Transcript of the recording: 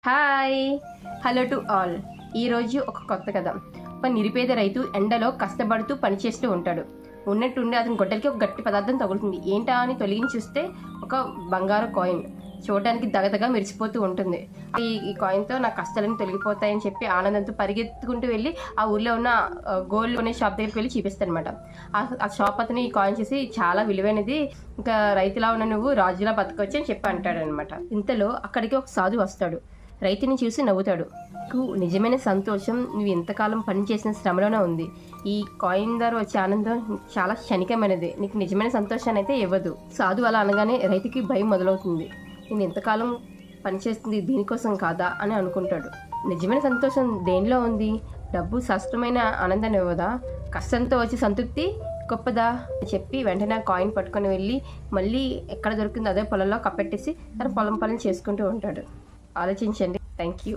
Hi hello to all. ఈరోజు ఒక కొత్త కథ. ఒక నిరుపేద రైతు ఎండలో కష్టపడుతూ పనిచేస్తూ ఉంటాడు. ఉన్నట్టుండి అతని గొడ్డలికి ఒక గట్టి పదార్థం తగులుతుంది. ఏంటా అని తొలగించి చూస్తే ఒక బంగారు కాయిన్ చూడడానికి దగదగా మెరిసిపోతూ ఉంటుంది. ఈ కాయిన్తో నా కష్టాలని తొలగిపోతాయని చెప్పి ఆనందంతో పరిగెత్తుకుంటూ వెళ్ళి ఆ ఊర్లో ఉన్న గోల్డ్ కొనే షాప్ దగ్గరికి వెళ్ళి చూపిస్తాడు అనమాట. ఆ షాప్ అతను ఈ కాయిన్ చేసి చాలా విలువైనది, ఇంకా రైతులా ఉన్న నువ్వు రాజులా బతకొచ్చు అని చెప్పి అంటాడు అనమాట. ఇంతలో అక్కడికి ఒక సాధువు వస్తాడు. రైతుని చూసి నవ్వుతాడు. నీకు నిజమైన సంతోషం నువ్వు ఎంతకాలం పనిచేసిన శ్రమలోనే ఉంది. ఈ కాయిన్ ద్వారా వచ్చే ఆనందం చాలా క్షణికమైనది, నీకు నిజమైన సంతోషాన్ని అయితే ఇవ్వదు. సాధువు అలా అనగానే రైతుకి భయం మొదలవుతుంది. నేను ఎంతకాలం పనిచేస్తుంది దీనికోసం కాదా అని అనుకుంటాడు. నిజమైన సంతోషం దేనిలో ఉంది? డబ్బు శాశ్వతమైన ఆనందాన్ని ఇవ్వదా? కష్టంతో వచ్చే సంతృప్తి గొప్పదా చెప్పి వెంటనే కాయిన్ పట్టుకొని వెళ్ళి మళ్ళీ ఎక్కడ దొరికిందో అదే పొలంలో కప్పెట్టేసి తన పొలం పనులు చేసుకుంటూ ఉంటాడు. ఆలోచించండి. Thank you.